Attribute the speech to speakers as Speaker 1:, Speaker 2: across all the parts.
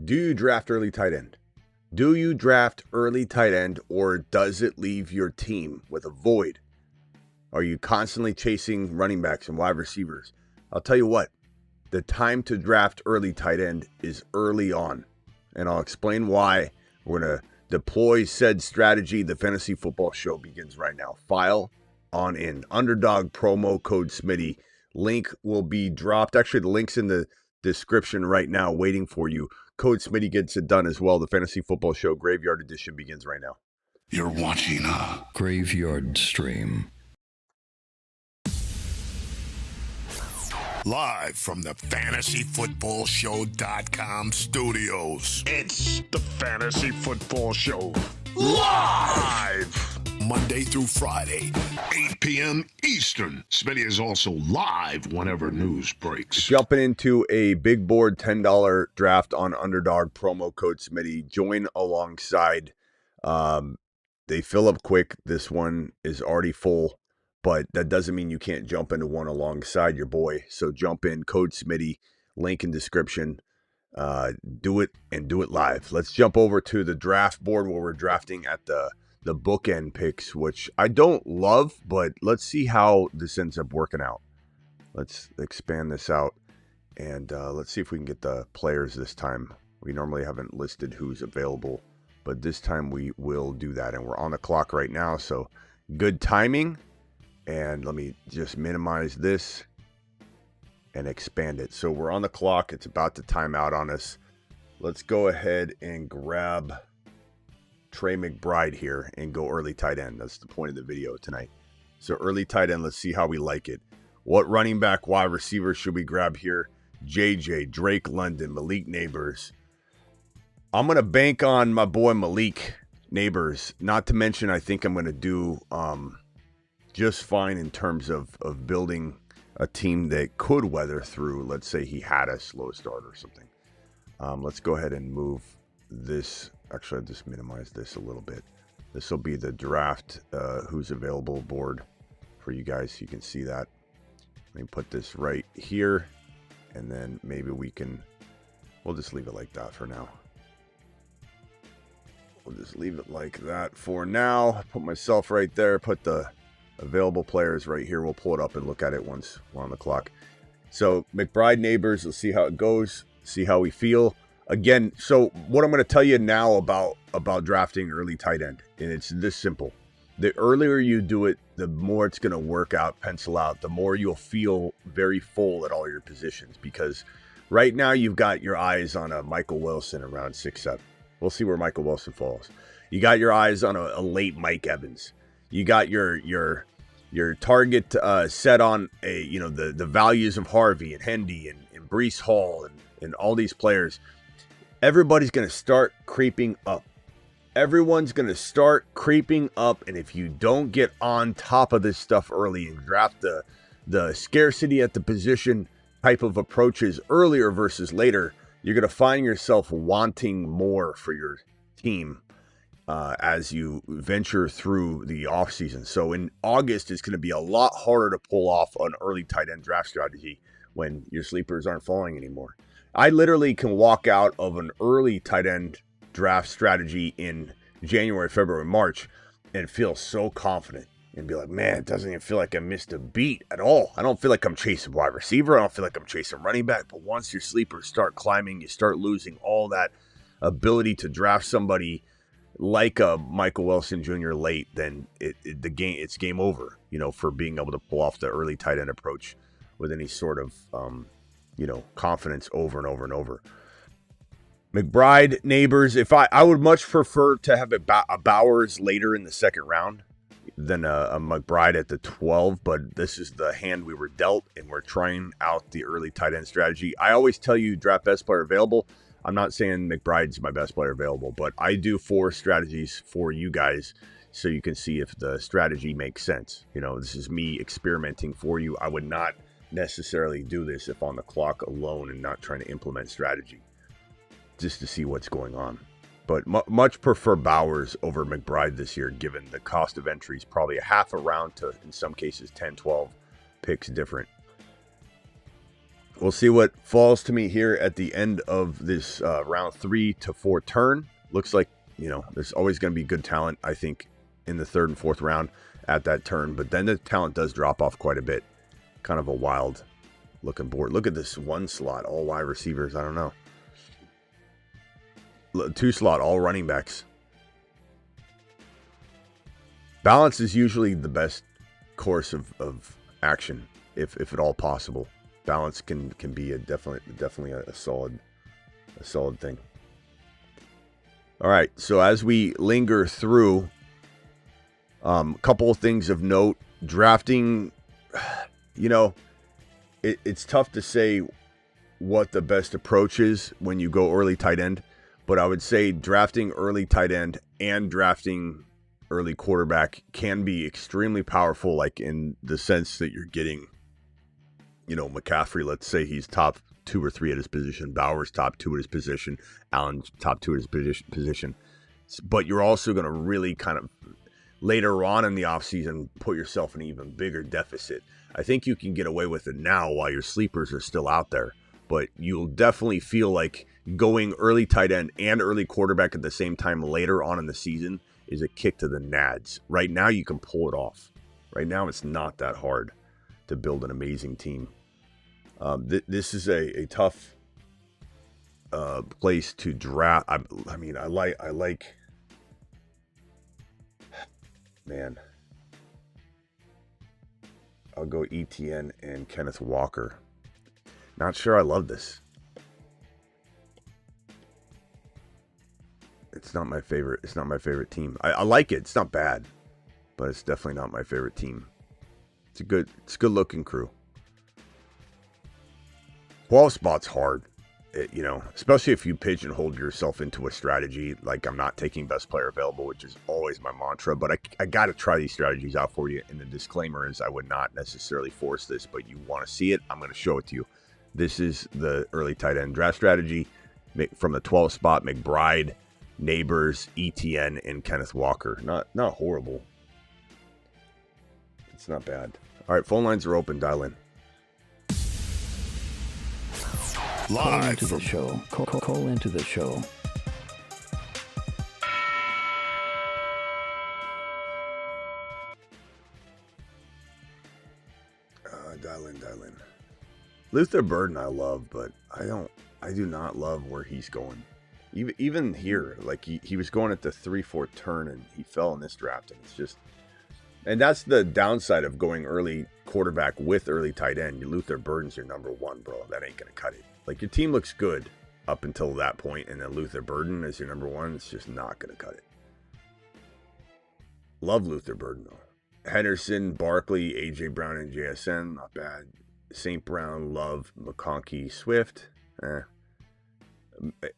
Speaker 1: Do you draft early tight end? Do you draft early tight end, or does it leave your team with a void? Are you constantly chasing running backs and wide receivers? I'll tell you what, the time to draft early tight end is early on, and I'll explain why. We're going to deploy said strategy. The Fantasy Football Show begins right now. File on in. Underdog promo code Smitty. Link will be dropped. Actually, the link's in the description right now waiting for you. Code Smitty gets it done as well. The Fantasy Football Show Graveyard Edition begins right now.
Speaker 2: You're watching a
Speaker 3: Graveyard Stream.
Speaker 2: Live from the FantasyFootballShow.com studios. It's the Fantasy Football Show. Live! Monday through Friday, 8 p.m. Eastern. Smitty is also live whenever news breaks.
Speaker 1: Jumping into a big board $10 draft on Underdog, promo code Smitty. Join alongside. They fill up quick. This one is already full, but that doesn't mean you can't jump into one alongside your boy. So jump in, code Smitty, link in description. Do it and do it live. Let's jump over to the draft board where we're drafting at the bookend picks, which I don't love, but let's see how this ends up working out. Let's expand this out, and let's see if we can get the players this time. We normally haven't listed who's available, but this time we will do that, and we're on the clock right now, so good timing. And let me just minimize this and expand it. So we're on the clock. It's about to time out on us. Let's go ahead and grab Trey McBride here and go early tight end. That's the point of the video tonight. So early tight end, let's see how we like it. What running back, wide receiver should we grab here? JJ, Drake London, Malik Neighbors. I'm going to bank on my boy Malik Neighbors. Not to mention, I think I'm going to do just fine in terms of building a team that could weather through, let's say he had a slow start or something. Let's go ahead and move this. Actually, I'll just minimize this a little bit. This will be the draft who's available board for you guys, so you can see that. Let me put this right here, and then maybe we'll just leave it like that for now. We'll just leave it like that for now. Put myself right there, put the available players right here. We'll pull it up and look at it once we're on the clock. So McBride, Neighbors, let's see how it goes, see how we feel. Again, so what I'm going to tell you now about drafting early tight end, and it's this simple. The earlier you do it, the more it's going to work out, pencil out, the more you'll feel very full at all your positions, because right now you've got your eyes on a Michael Wilson around 6'7". We'll see where Michael Wilson falls. You got your eyes on a late Mike Evans. You got your target set on the values of Harvey and Hendy and Breece Hall and all these players. Everybody's going to start creeping up. Everyone's going to start creeping up, and if you don't get on top of this stuff early and draft the scarcity at the position type of approaches earlier versus later, you're going to find yourself wanting more for your team as you venture through the offseason. So in August, it's going to be a lot harder to pull off an early tight end draft strategy when your sleepers aren't falling anymore. I literally can walk out of an early tight end draft strategy in January, February, March and feel so confident and be like, man, it doesn't even feel like I missed a beat at all. I don't feel like I'm chasing wide receiver. I don't feel like I'm chasing running back. But once your sleepers start climbing, you start losing all that ability to draft somebody like a Michael Wilson Jr. late, then it's game over, for being able to pull off the early tight end approach with any sort of confidence over and over and over. McBride, Neighbors, I would much prefer to have a Bowers later in the second round than a McBride at the 12, but this is the hand we were dealt, and we're trying out the early tight end strategy. I always tell you draft best player available. I'm not saying McBride's my best player available, but I do 4 strategies for you guys so you can see if the strategy makes sense. This is me experimenting for you. I would not necessarily do this if on the clock alone and not trying to implement strategy, just to see what's going on. But much prefer Bowers over McBride this year, given the cost of entry is probably a half a round to, in some cases, 10, 12 picks different. We'll see what falls to me here at the end of this round 3 to 4 turn. Looks like, there's always going to be good talent, I think, in the 3rd and 4th round at that turn. But then the talent does drop off quite a bit. Kind of a wild looking board. Look at this 1 slot, all wide receivers. I don't know. 2 slot, all running backs. Balance is usually the best course of action, if at all possible. Balance can be definitely a solid thing. All right, so as we linger through, a couple of things of note. Drafting, it's tough to say what the best approach is when you go early tight end, but I would say drafting early tight end and drafting early quarterback can be extremely powerful, like in the sense that you're getting, McCaffrey, let's say he's top 2 or 3 at his position, Bowers top 2 at his position, Allen top 2 at his position. But you're also going to really kind of later on in the offseason put yourself in an even bigger deficit. I think you can get away with it now while your sleepers are still out there, but you'll definitely feel like going early tight end and early quarterback at the same time later on in the season is a kick to the nads. Right now you can pull it off. Right now it's not that hard to build an amazing team. This is a tough place to draft. I like. Man, I'll go ETN and Kenneth Walker. Not sure I love this. It's not my favorite. It's not my favorite team. I like it. It's not bad, but it's definitely not my favorite team. It's a good looking crew. 12 spot's hard, especially if you pigeonhole yourself into a strategy. Like, I'm not taking best player available, which is always my mantra, but I got to try these strategies out for you. And the disclaimer is I would not necessarily force this, but you want to see it, I'm going to show it to you. This is the early tight end draft strategy from the 12 spot: McBride, Neighbors, ETN, and Kenneth Walker. Not horrible. It's not bad. All right, phone lines are open. Dial in.
Speaker 3: Call
Speaker 2: Live
Speaker 3: into the
Speaker 2: from
Speaker 3: show. Call into the show.
Speaker 1: Dial in. Luther Burden I love, but I do not love where he's going. Even here, like he was going at the 3-4 turn and he fell in this draft, and it's just, and that's the downside of going early quarterback with early tight end. Luther Burden's your number 1, bro. That ain't gonna cut it. Like, your team looks good up until that point, and then Luther Burden is your number 1. It's just not gonna cut it. Love Luther Burden though. Henderson, Barkley, AJ Brown, and JSN, not bad. St. Brown, Love, McConkey, Swift.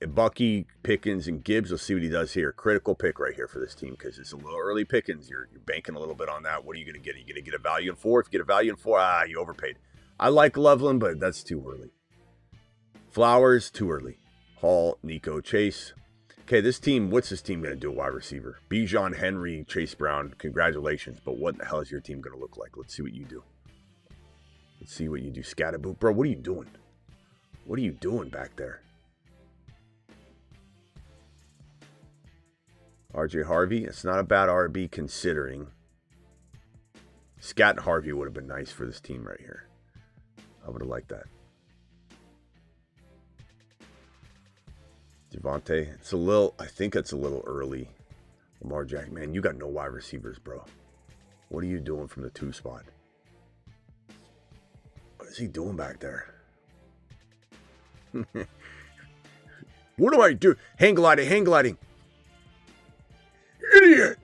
Speaker 1: Bucky, Pickens, and Gibbs. We'll see what he does here. Critical pick right here for this team because it's a little early Pickens. You're banking a little bit on that. What are you going to get? Are you going to get a value in 4? If you get a value in 4, you overpaid. I like Loveland, but that's too early. Flowers, too early. Hall, Nico, Chase. Okay, this team, what's this team going to do at wide receiver? Bijan, Henry, Chase Brown, congratulations. But what the hell is your team going to look like? Let's see what you do. Let's see what you do. Scatterboot. Bro, what are you doing? What are you doing back there? RJ Harvey. It's not a bad RB considering. Scat and Harvey would have been nice for this team right here. I would have liked that. Devontae. I think it's a little early. Lamar Jackson. Man, you got no wide receivers, bro. What are you doing from the 2 spot? What is he doing back there? What do I do? Hang gliding. Idiot!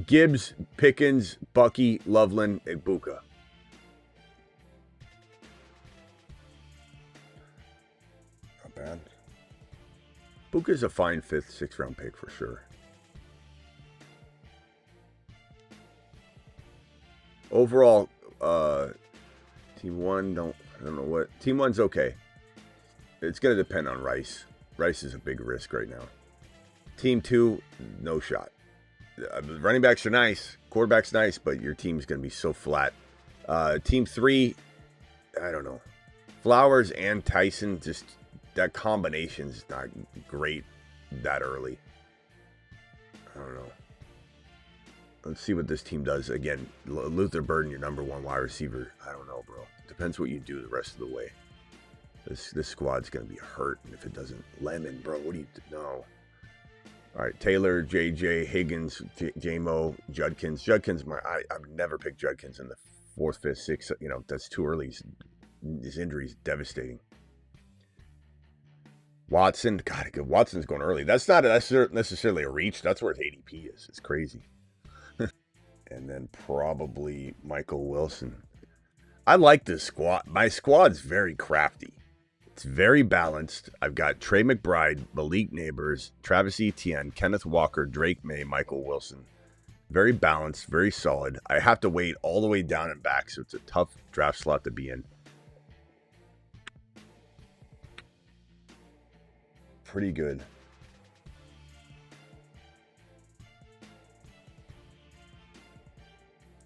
Speaker 1: Gibbs, Pickens, Bucky, Loveland, Egbuka. Not bad. Buka's a fine 5th, 6th round pick for sure. Overall, Team 1, I don't know what. Team 1's okay. It's going to depend on Rice. Rice is a big risk right now. Team 2, no shot. Running backs are nice. Quarterback's nice, but your team's going to be so flat. Team 3, I don't know. Flowers and Tyson, just that combination's not great that early. I don't know. Let's see what this team does. Again, Luther Burden, your number one wide receiver. I don't know, bro. Depends what you do the rest of the way. This squad's going to be hurt. And if it doesn't, Lemon, bro, what do you know? All right, Taylor, JJ, Higgins, J-Mo, Judkins. Judkins, I've never picked Judkins in the 4th, 5th, 6th. You know, that's too early. His injury is devastating. Watson, God, Watson's going early. That's not necessarily a reach. That's where his ADP is. It's crazy. And then probably Michael Wilson. I like this squad. My squad's very crafty. It's very balanced. I've got Trey McBride, Malik Neighbors, Travis Etienne, Kenneth Walker, Drake May, Michael Wilson. Very balanced, very solid. I have to wait all the way down and back, so it's a tough draft slot to be in. Pretty good.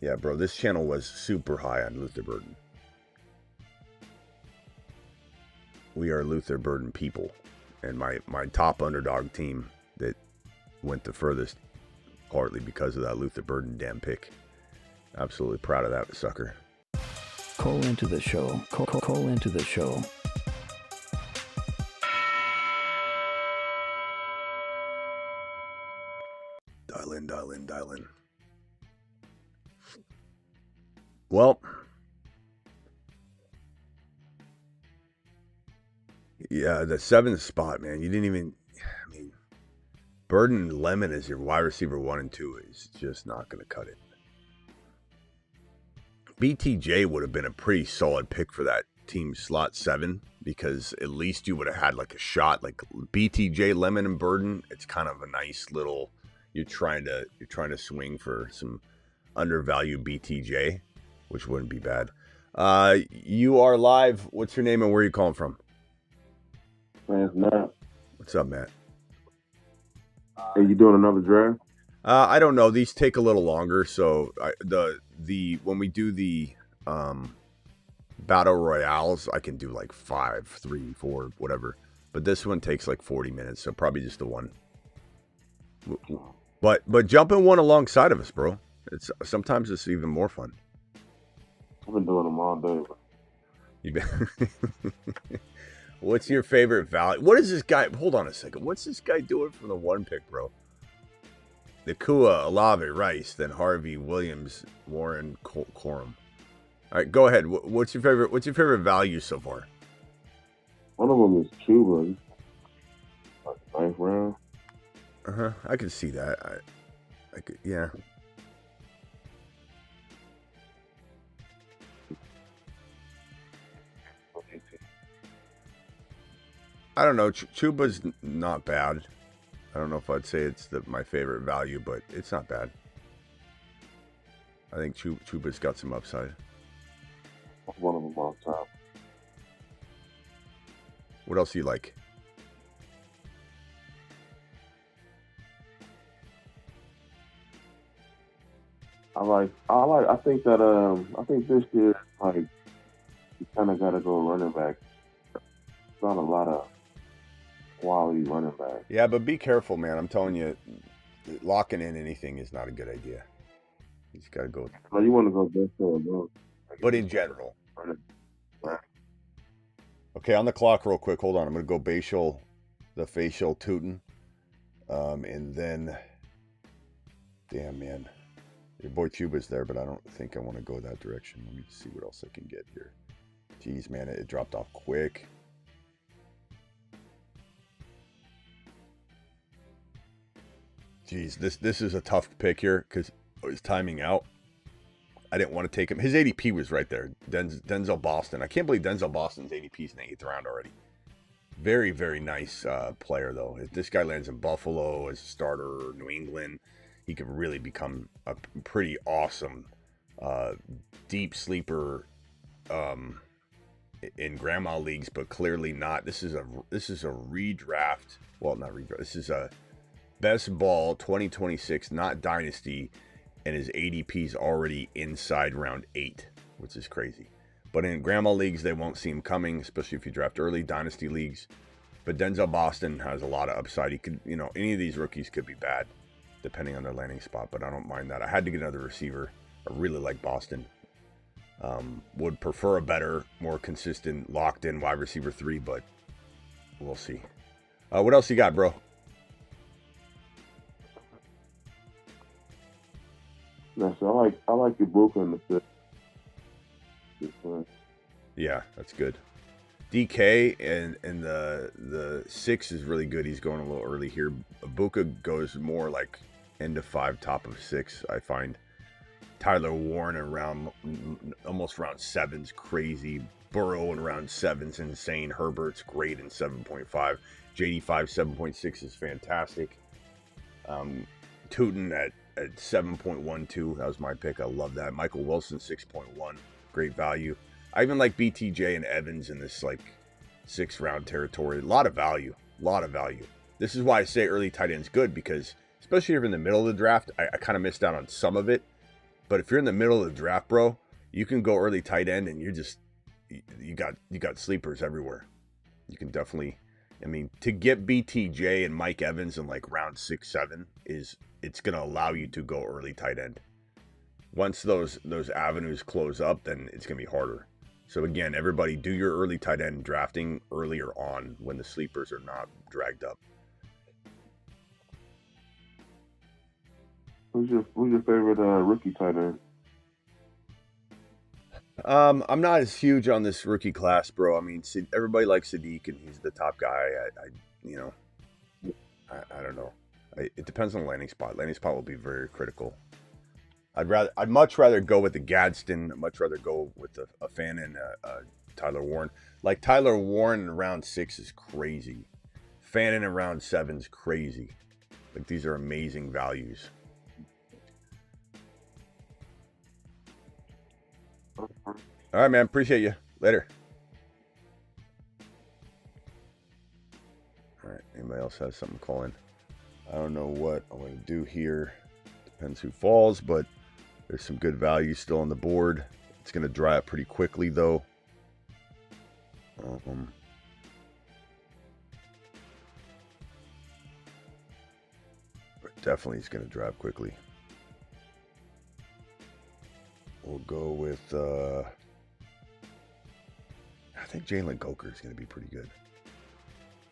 Speaker 1: Yeah, bro, this channel was super high on Luther Burden. We are Luther Burden people. And my top underdog team that went the furthest, partly because of that Luther Burden damn pick. Absolutely proud of that sucker.
Speaker 3: Call into the show. Call into the show.
Speaker 1: Dial in. Well, yeah, the 7th spot, man. You didn't even, I mean, Burden and Lemon as your wide receiver 1 and 2 is just not going to cut it. BTJ would have been a pretty solid pick for that team slot 7 because at least you would have had like a shot. Like BTJ, Lemon, and Burden, it's kind of a nice little. You're trying to swing for some undervalued BTJ, which wouldn't be bad. You are live. What's your name and where are you calling from?
Speaker 4: Man, it's Matt.
Speaker 1: What's up, Matt?
Speaker 4: Hey, you doing another draft?
Speaker 1: I don't know. These take a little longer. So when we do the battle royales, I can do like 5, 3, 4, whatever. But this one takes like 40 minutes, so probably just the one. But jump in one alongside of us, bro. Sometimes it's even more fun.
Speaker 4: I've been doing them all day.
Speaker 1: You been... What's your favorite value? What is this guy? Hold on a second. What's this guy doing from the 1 pick, bro? Nakua, Olave, Rice, then Harvey, Williams, Warren, Corum. All right, go ahead. What's your favorite value so far?
Speaker 4: One of them is Cuba. Like 9th round.
Speaker 1: I can see that. I could, yeah. I don't know. Chuba's not bad. I don't know if I'd say it's my favorite value, but it's not bad. I think Chuba's got some upside.
Speaker 4: One of them on top.
Speaker 1: What else do you like?
Speaker 4: I think this year, like, you kind of got to go running back. There's not a lot of quality running back.
Speaker 1: Yeah, but be careful, man. I'm telling you, locking in anything is not a good idea. You just got to go.
Speaker 4: No, you want to go best for a
Speaker 1: But in general. Okay, on the clock real quick. Hold on. I'm going to go the facial tootin'. And then, damn, man. Your boy Cuba's there, but I don't think I want to go that direction. Let me see what else I can get here. Jeez, man, it dropped off quick. Jeez, this is a tough pick here because I was timing out. I didn't want to take him. His ADP was right there. Denzel Boston. I can't believe Denzel Boston's ADP is in the 8th round already. Very, very nice player, though. If this guy lands in Buffalo as a starter, New England, he could really become a pretty awesome deep sleeper in grandma leagues, but clearly not. This is a redraft. Well, not redraft. This is a best ball 2026, not dynasty, and his ADP is already inside round 8, which is crazy. But in grandma leagues, they won't see him coming, especially if you draft early. Dynasty leagues. But Denzel Boston has a lot of upside. He could, any of these rookies could be bad, depending on their landing spot. But I don't mind that. I had to get another receiver. I really like Boston. Would prefer a better, more consistent, locked-in wide receiver 3, but we'll see. What else you got, bro?
Speaker 4: No, so I like your book on the 5th.
Speaker 1: Yeah, that's good. DK and the 6 is really good. He's going a little early here. Ibuka goes more like end of 5, top of 6, I find. Tyler Warren around almost round 7's crazy. Burrow in round 7's insane. Herbert's great in 7.5. JD5 7.6 is fantastic. Tootin at 7.12, that was my pick. I love that. Michael Wilson 6.1, great value. I even like BTJ and Evans in this like 6th round territory. A lot of value. This is why I say early tight end's good, because especially if you're in the middle of the draft, I kind of missed out on some of it. But if you're in the middle of the draft, bro, you can go early tight end and you're just you got sleepers everywhere. You can definitely, to get BTJ and Mike Evans in like round 6, 7 it's gonna allow you to go early tight end. Once those avenues close up, then it's gonna be harder. So again, everybody do your early tight end drafting earlier on when the sleepers are not dragged up.
Speaker 4: Who's your favorite rookie tight end?
Speaker 1: I'm not as huge on this rookie class, bro. Everybody likes Sadiq, and he's the top guy. I don't know. It depends on the landing spot. Landing spot will be very critical. I'd much rather go with the Gadsden. I'd much rather go with a fan and Tyler Warren. Like Tyler Warren in round 6 is crazy. Fannin in round 7 is crazy. Like these are amazing values. All right, man. Appreciate you. Later. All right. Anybody else has something to call in? I don't know what I'm going to do here. Depends who falls, but there's some good value still on the board. It's going to dry up pretty quickly, though. Definitely it's going to dry up quickly. We'll go with, I think Jalen Coker is going to be pretty good.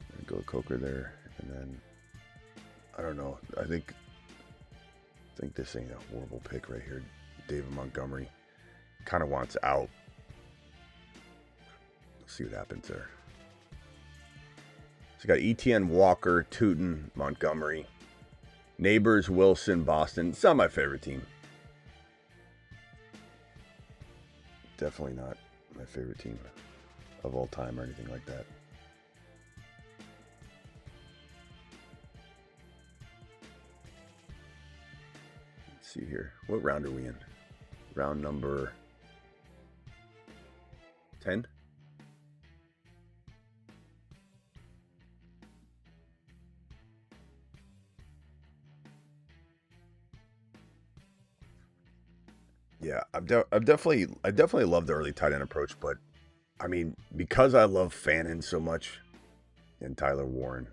Speaker 1: I'm going to go with Coker there, and then, I don't know, I think this ain't a horrible pick right here. David Montgomery kind of wants out. Let's see what happens there. So got ETN, Walker, Tootin, Montgomery, Neighbors, Wilson, Boston. It's not my favorite team. Definitely not my favorite team of all time or anything like that. Let's see here. What round are we in? Round number 10? Yeah, I definitely love the early tight end approach, but because I love Fannin so much and Tyler Warren,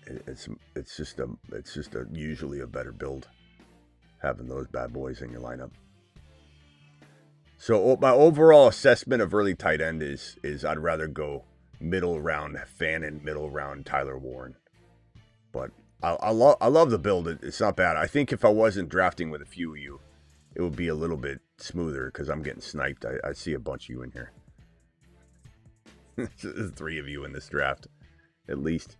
Speaker 1: it's just a usually a better build having those bad boys in your lineup. So my overall assessment of early tight end is I'd rather go middle round Fannin, middle round Tyler Warren, but I love the build. It's not bad. I think if I wasn't drafting with a few of you, it would be a little bit smoother because I'm getting sniped. I see a bunch of you in here. There's 3 of you in this draft, at least.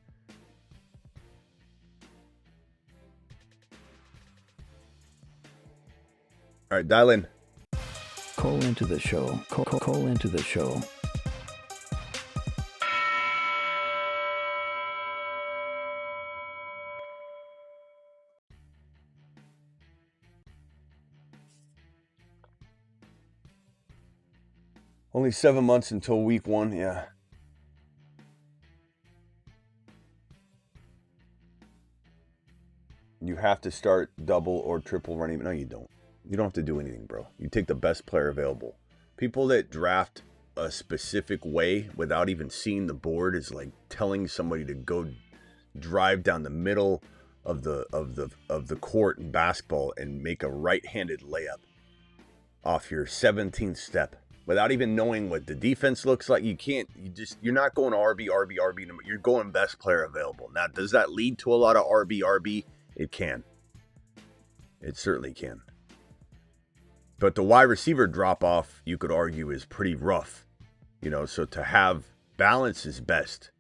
Speaker 1: All right, dial in.
Speaker 3: Call into the show. Call into the show.
Speaker 1: Only 7 months until week 1, yeah. You have to start double or triple running. No, you don't. You don't have to do anything, bro. You take the best player available. People that draft a specific way without even seeing the board is like telling somebody to go drive down the middle of the court in basketball and make a right-handed layup off your 17th step without even knowing what the defense looks like. You're not going RB. You're going best player available. Now, does that lead to a lot of RB? It can. It certainly can. But the wide receiver drop off, you could argue, is pretty rough. So to have balance is best.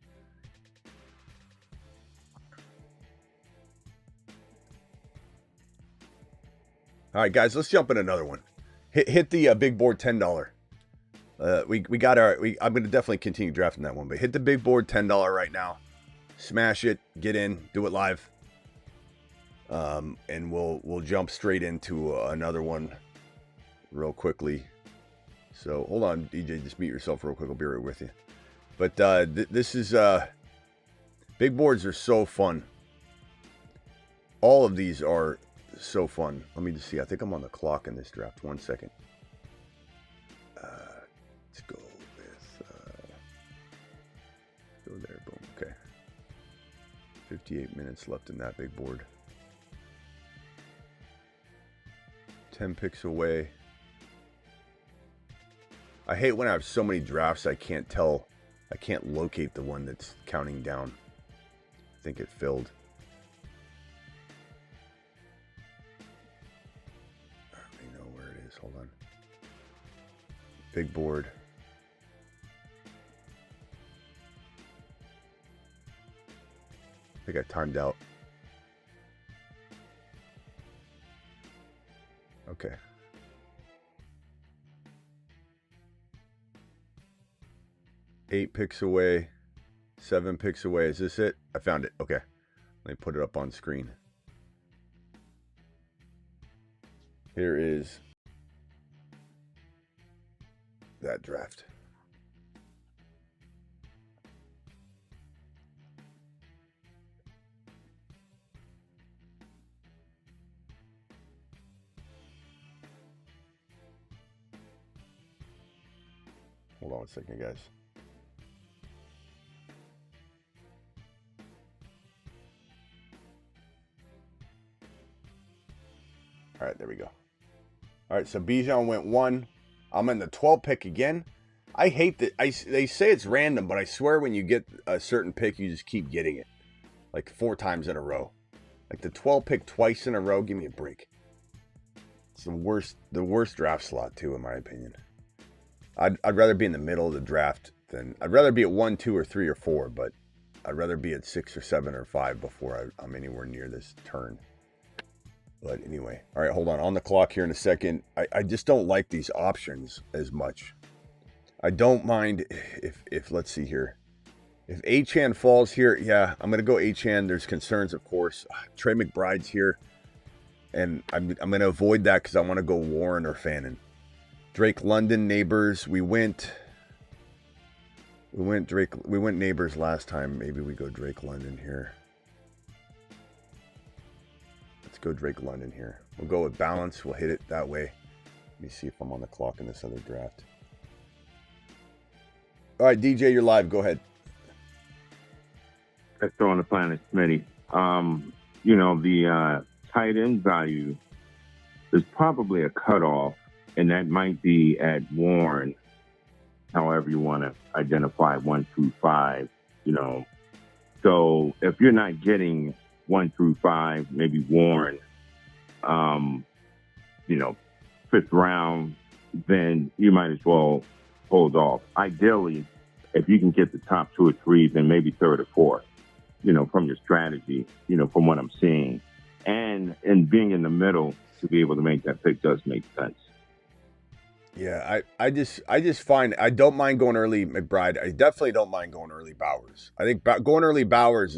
Speaker 1: All right, guys, let's jump in another one. Hit the big board $10. I'm going to definitely continue drafting that one, but hit the big board $10 right now. Smash it, get in, do it live. And we'll jump straight into another one real quickly. So hold on, DJ, just mute yourself real quick. I'll be right with you. But this is big boards are so fun. All of these are so fun. Let me just see. I think I'm on the clock in this draft. 1 second. Let's go with go there. Boom. Okay. 58 minutes left in that big board. 10 picks away. I hate when I have so many drafts I can't locate the one that's counting down. I think it filled. I already know where it is. Hold on. Big board. I think I timed out. Okay. Eight picks away. 7 picks away. Is this it? I found it. Okay. Let me put it up on screen. Here is that draft. Hold on a second, guys. All right, there we go. All right, so Bijan went 1. I'm in the 12 pick again. I hate that. They say it's random, but I swear when you get a certain pick, you just keep getting it. Like 4 times in a row. Like the 12 pick twice in a row, give me a break. It's the worst draft slot too, in my opinion. I'd rather be in the middle of the draft than... I'd rather be at 1, 2, or 3, or 4, but I'd rather be at 6 or 7 or 5 before I'm anywhere near this turn. But anyway, all right, hold on the clock here in a second. I just don't like these options as much. I don't mind if let's see here. If Achane falls here, yeah, I'm going to go Achane. There's concerns, of course. Trey McBride's here. And I'm going to avoid that because I want to go Warren or Fannin. Drake London, Neighbors. We went Neighbors last time. Maybe we go Drake London here. Go Drake London here. We'll go with balance. We'll hit it that way. Let me see if I'm on the clock in this other draft. All right, DJ, you're live. Go ahead.
Speaker 4: Let's throw on the planet, Smitty. The tight end value is probably a cutoff, and that might be at Warren, however you want to identify 1 through 5, So if you're not getting 1 through 5, maybe Warren, 5th round, then you might as well hold off. Ideally, if you can get the top 2 or 3, then maybe 3rd or 4th, from your strategy, from what I'm seeing. And being in the middle to be able to make that pick does make sense.
Speaker 1: Yeah, I just find I don't mind going early McBride. I definitely don't mind going early Bowers. I think going early Bowers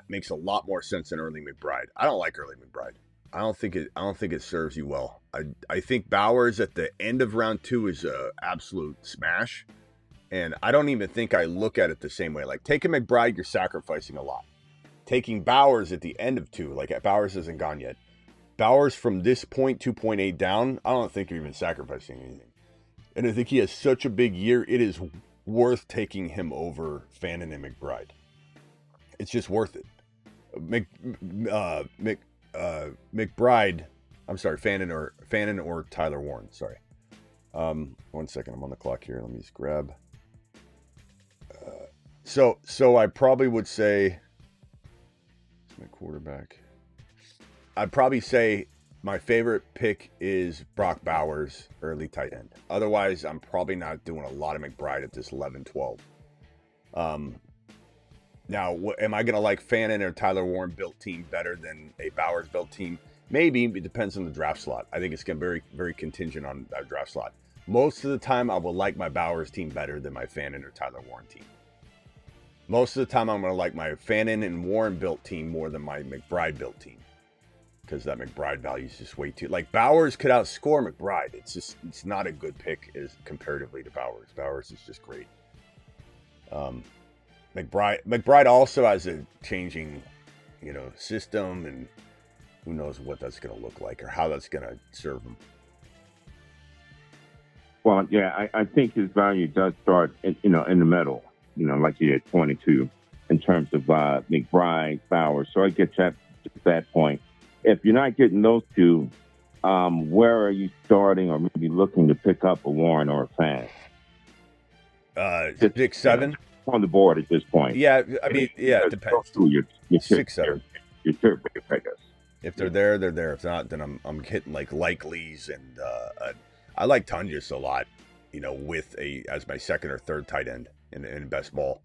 Speaker 1: makes a lot more sense than early McBride. I don't like early McBride. I don't think it serves you well. I think Bowers at the end of round 2 is a absolute smash, and I don't even think I look at it the same way. Like taking McBride, you're sacrificing a lot. Taking Bowers at the end of 2, like Bowers hasn't gone yet. Bowers from this point 2.8 down, I don't think you're even sacrificing anything. And I think he has such a big year. It is worth taking him over Fannin and McBride. It's just worth it. McBride. I'm sorry, Fannin or Tyler Warren. Sorry. 1 second. I'm on the clock here. Let me just grab. So I probably would say. It's my quarterback. I'd probably say my favorite pick is Brock Bowers, early tight end. Otherwise, I'm probably not doing a lot of McBride at this 11-12. Now, am I going to like Fannin or Tyler Warren built team better than a Bowers built team? Maybe. It depends on the draft slot. I think it's going to be very, very contingent on that draft slot. Most of the time, I will like my Bowers team better than my Fannin or Tyler Warren team. Most of the time, I'm going to like my Fannin and Warren built team more than my McBride built team. Because that McBride value is just way too... Like, Bowers could outscore McBride. It's not a good pick comparatively to Bowers. Bowers is just great. McBride also has a changing, system, and who knows what that's going to look like or how that's going to serve him.
Speaker 4: Well, yeah, I think his value does start, in the middle, like you had 22 in terms of McBride, Bowers. So I get that point. If you're not getting those two, where are you starting or maybe looking to pick up a Warren or a Fan?
Speaker 1: 6, 7
Speaker 4: on the board at this point.
Speaker 1: Yeah, I mean, it depends.
Speaker 4: Your
Speaker 1: 6, 7.
Speaker 4: Your third pickers.
Speaker 1: If they're there, they're there. If not, then I'm hitting like Likely's, and I like Tungus a lot. With as my second or third tight end in best ball.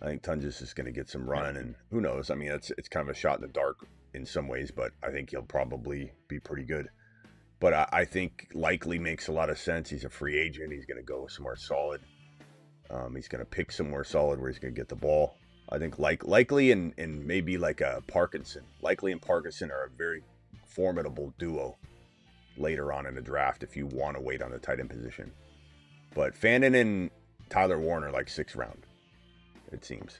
Speaker 1: I think Tungus is going to get some run, and who knows? I mean, it's kind of a shot in the dark in some ways, but I think he'll probably be pretty good. But I think Likely makes a lot of sense. He's a free agent. He's going to go somewhere solid. He's going to pick somewhere solid where he's going to get the ball. I think Likely and maybe like a Parkinson. Likely and Parkinson are a very formidable duo later on in the draft if you want to wait on the tight end position. But Fannin and Tyler Warren are like 6th round, it seems.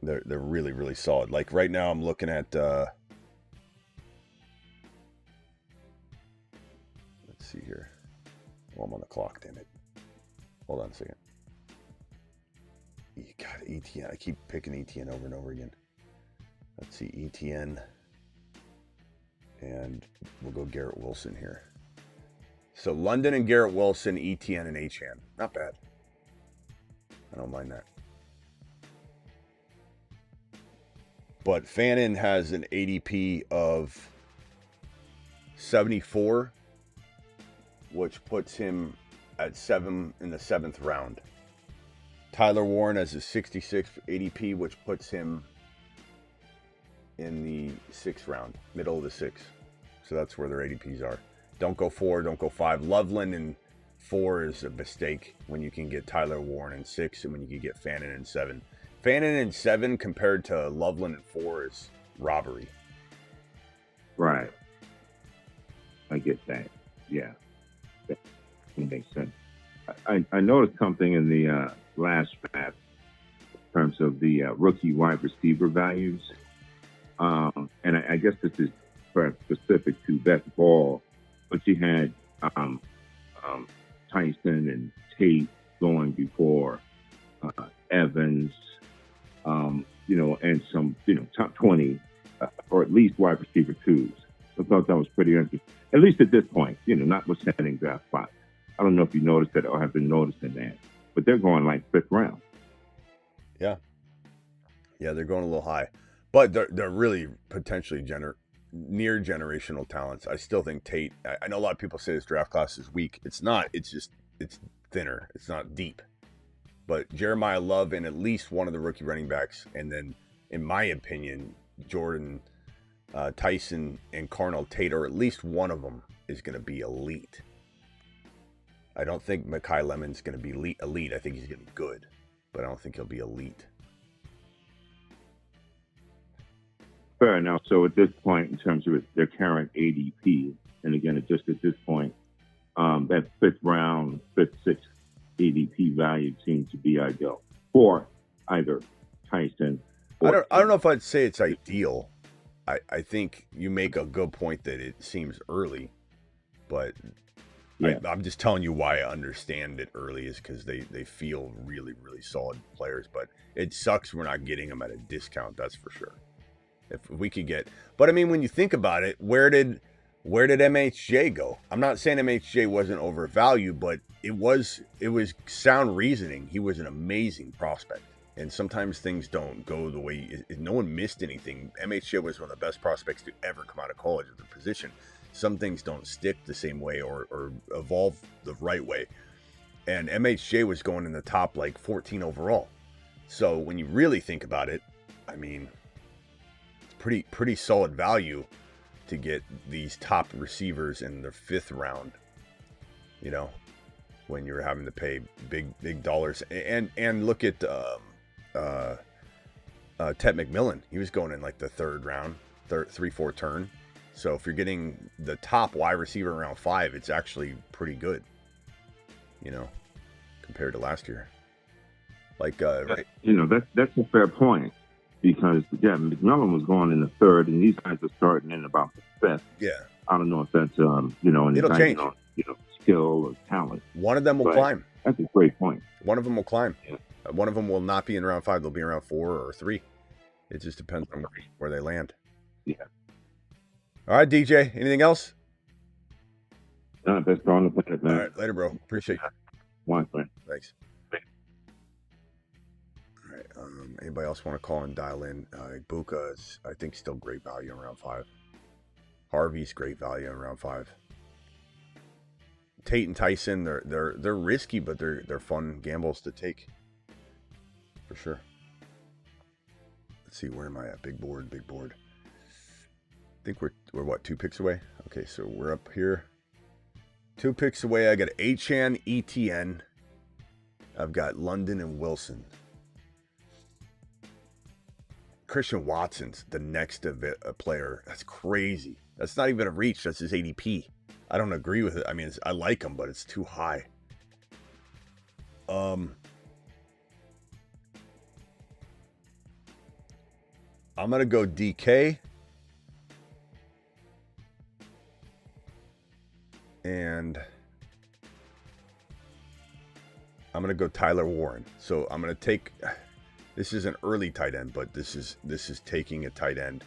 Speaker 1: They're really, really solid. Like right now I'm looking at let's see here. Oh, I'm on the clock, damn it. Hold on a second. God, ETN. I keep picking ETN over and over again. Let's see, ETN. And we'll go Garrett Wilson here. So London and Garrett Wilson, ETN and Achane. Not bad. I don't mind that. But Fannin has an ADP of 74, which puts him at 7 in the 7th round. Tyler Warren has a 66 ADP, which puts him in the 6th round, middle of the 6th. So that's where their ADPs are. Don't go 4, don't go 5. Loveland in 4 is a mistake when you can get Tyler Warren in 6 and when you can get Fannin in 7. Fannin in 7 compared to Loveland in 4 is robbery.
Speaker 4: Right. I get that. Yeah. That makes sense. I noticed something in the last draft in terms of the rookie wide receiver values. And I guess this is perhaps specific to best ball, but you had Tyson and Tate going before Evans, and some, top 20, or at least wide receiver 2s. I thought that was pretty interesting, at least at this point, notwithstanding draft spot. I don't know if you noticed that or have been noticing that, but they're going like 5th round.
Speaker 1: Yeah. Yeah, they're going a little high, but they're really potentially near generational talents. I still think Tate, I know a lot of people say this draft class is weak. It's not. It's thinner. It's not deep. But Jeremiah Love and at least one of the rookie running backs, and then, in my opinion, Jordan, Tyson, and Carnell Tate, or at least one of them is going to be elite. I don't think Mekhi Lemon's going to be elite. I think he's going to be good, but I don't think he'll be elite.
Speaker 4: Fair enough. So at this point, in terms of their current ADP, and again, just at this point, that 5th round, 5th, 6th ADP value seems to be ideal for either Tyson or...
Speaker 1: I don't know if I'd say it's ideal. I think you make a good point that it seems early, but
Speaker 4: Yeah.
Speaker 1: I'm just telling you why I understand it early is because they feel really, really solid players. But it sucks we're not getting them at a discount. That's for sure. If we could get, but I mean, when you think about it, where did MHJ go? I'm not saying MHJ wasn't overvalued, but it was sound reasoning. He was an amazing prospect, and sometimes things don't go the way. No one missed anything. MHJ was one of the best prospects to ever come out of college at the position. Some things don't stick the same way or evolve the right way, and MHJ was going in the top like 14 overall. So when you really think about it, I mean, pretty solid value to get these top receivers in the 5th round, you know, when you're having to pay big dollars. And look at Ted McMillan. He was going in like the 3rd round, 3-4 turn. So if you're getting the top wide receiver in round 5, it's actually pretty good, you know, compared to last year. Like, right.
Speaker 4: You know, that's a fair point. Because, yeah, McMillan was going in the 3rd, and these guys are starting in about the 5th.
Speaker 1: Yeah.
Speaker 4: I don't know if that's, you know, an
Speaker 1: It'll change.
Speaker 4: on, you know, skill or talent.
Speaker 1: One of them will climb.
Speaker 4: That's a great point.
Speaker 1: One of them will climb.
Speaker 4: Yeah.
Speaker 1: One of them will not be in round 5. They'll be in round 4 or 3. It just depends on where they land.
Speaker 4: Yeah.
Speaker 1: All right, DJ. Anything else?
Speaker 4: Best on the planet, man.
Speaker 1: All right. Later, bro. Appreciate you.
Speaker 4: One, man.
Speaker 1: Thanks. All right. Anybody else want to call and dial in? Ibuka is, I think, still great value in round 5. Harvey's great value in round 5. Tate and Tyson, they're risky, but they're fun gambles to take. For sure. Let's see, where am I at? Big board. I think we're what, 2 picks away? Okay, so we're up here. 2 picks away. I got Achane, ETN. I've got London and Wilson. Christian Watson's the next player. That's crazy. That's not even a reach. That's his ADP. I don't agree with it. I mean, I like him, but it's too high. I'm going to go DK. And I'm going to go Tyler Warren. So I'm going to take, this is an early tight end, but this is taking a tight end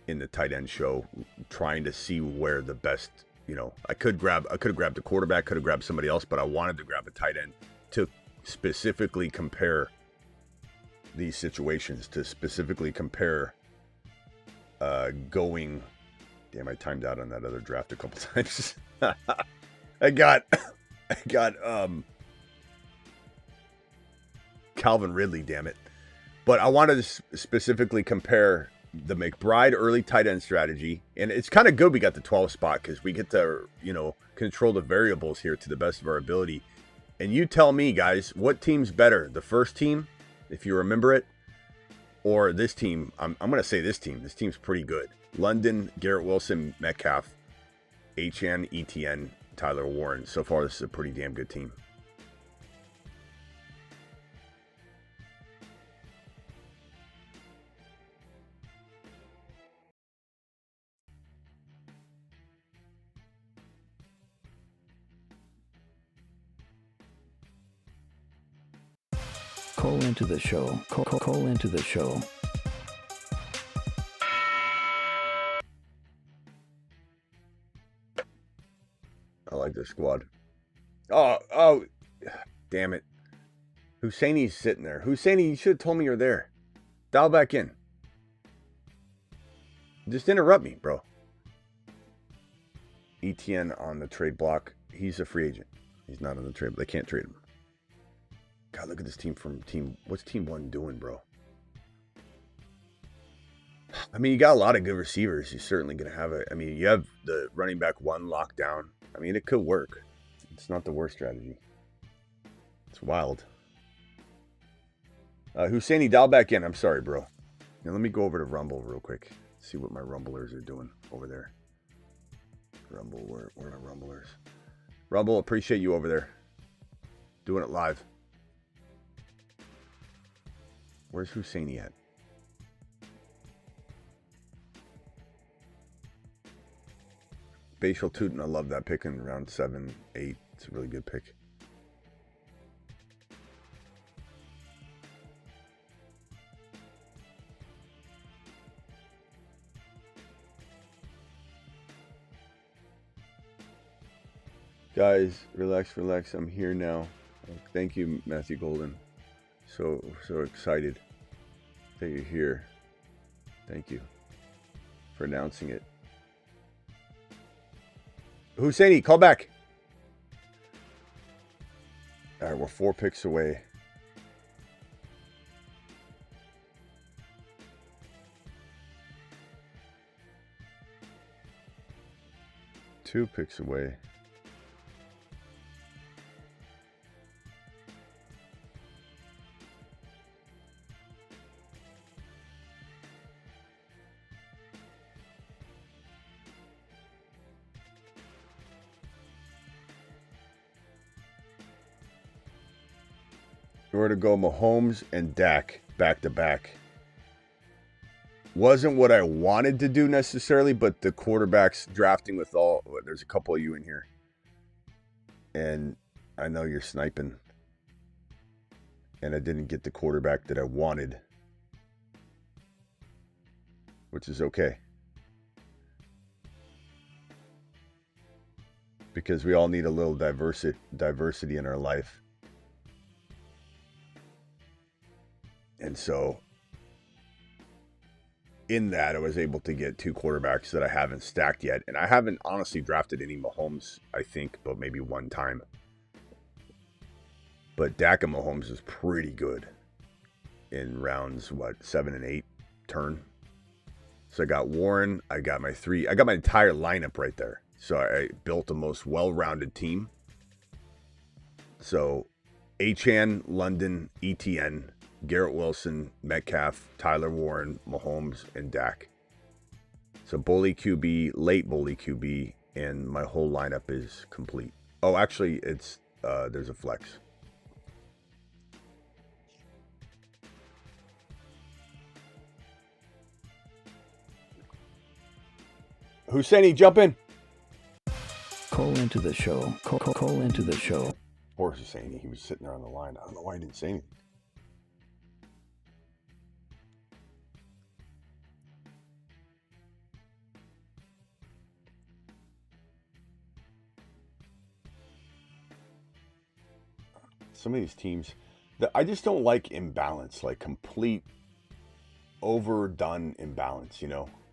Speaker 1: in the tight end show, trying to see where the best, you know, I could have grabbed the quarterback, could have grabbed somebody else, but I wanted to grab a tight end to specifically compare these situations, to specifically compare going. Damn, I timed out on that other draft a couple times. I got Calvin Ridley, damn it. But I wanted to specifically compare the McBride early tight end strategy. And it's kind of good we got the 12 spot because we get to, you know, control the variables here to the best of our ability. And you tell me, guys, what team's better? The first team, if you remember it, or this team? I'm going to say this team. This team's pretty good. London, Garrett Wilson, Metcalf, Achane, ETN, Tyler Warren. So far, this is a pretty damn good team.
Speaker 3: Call into the show. Call into the show.
Speaker 1: I like this squad. Oh, damn it. Husseini's sitting there. Husseini, you should have told me you're there. Dial back in. Just interrupt me, bro. ETN on the trade block. He's a free agent. He's not on the trade. They can't trade him. God, look at this team what's team 1 doing, bro? I mean, you got a lot of good receivers. You're certainly going to have you have the running back 1 locked down. I mean, it could work. It's not the worst strategy. It's wild. Husseini, dial back in. I'm sorry, bro. Now, let me go over to Rumble real quick. See what my Rumblers are doing over there. Rumble, where are my Rumblers? Rumble, appreciate you over there. Doing it live. Where's Husseini at? Bashal Tootin, I love that pick in round 7, 8. It's a really good pick. Guys, relax. I'm here now. Thank you, Matthew Golden. So excited that you're here. Thank you for announcing it. Husseini, call back. All right, we're 4 picks away. Two picks away. We were to go Mahomes and Dak back to back. Wasn't what I wanted to do necessarily, but the quarterbacks drafting with all, there's a couple of you in here. And I know you're sniping. And I didn't get the quarterback that I wanted. Which is okay. Because we all need a little diversity in our life. And so, in that, I was able to get 2 quarterbacks that I haven't stacked yet. And I haven't honestly drafted any Mahomes, I think, but maybe one time. But Dak and Mahomes is pretty good in rounds, 7 and 8 turn. So I got Warren, I got my entire lineup right there. So I built the most well-rounded team. So, Achane, London, ETN, Garrett Wilson, Metcalf, Tyler Warren, Mahomes, and Dak. So bully QB, late bully QB, and my whole lineup is complete. Oh, actually, it's there's a flex. Husseini, jump in.
Speaker 3: Call into the show. Call into the show.
Speaker 1: Poor Husseini, he was sitting there on the line. I don't know why he didn't say anything. Some of these teams, I just don't like imbalance, like complete overdone imbalance,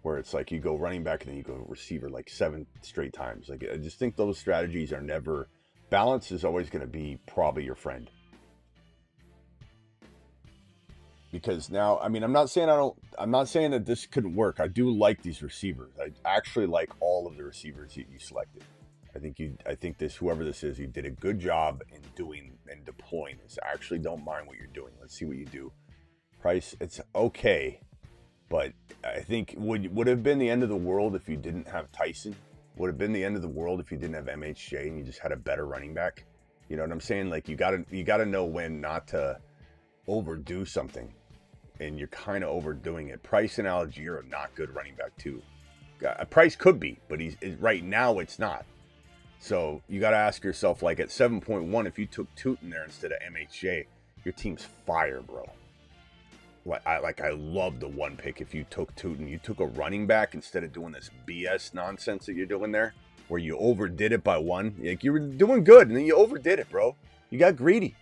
Speaker 1: where it's like you go running back and then you go receiver like 7 straight times. Like, I just think those strategies are never, balance is always going to be probably your friend. Because now, I mean, I'm not saying that this couldn't work. I do like these receivers. I actually like all of the receivers that you selected. I think whoever this is, you did a good job in doing and deploying this. I actually don't mind what you're doing. Let's see what you do. Price, it's okay, but I think would have been the end of the world if you didn't have Tyson. Would have been the end of the world if you didn't have MHJ and you just had a better running back. You know what I'm saying? Like you gotta know when not to overdo something, and you're kind of overdoing it. Price and Algier are not good running back too. Price could be, but right now it's not. So you got to ask yourself, like at 7.1, if you took Tootin there instead of MHJ, your team's fire, bro. I love the 1 pick. If you took Tootin, you took a running back instead of doing this BS nonsense that you're doing there, where you overdid it by 1. Like you were doing good, and then you overdid it, bro. You got greedy.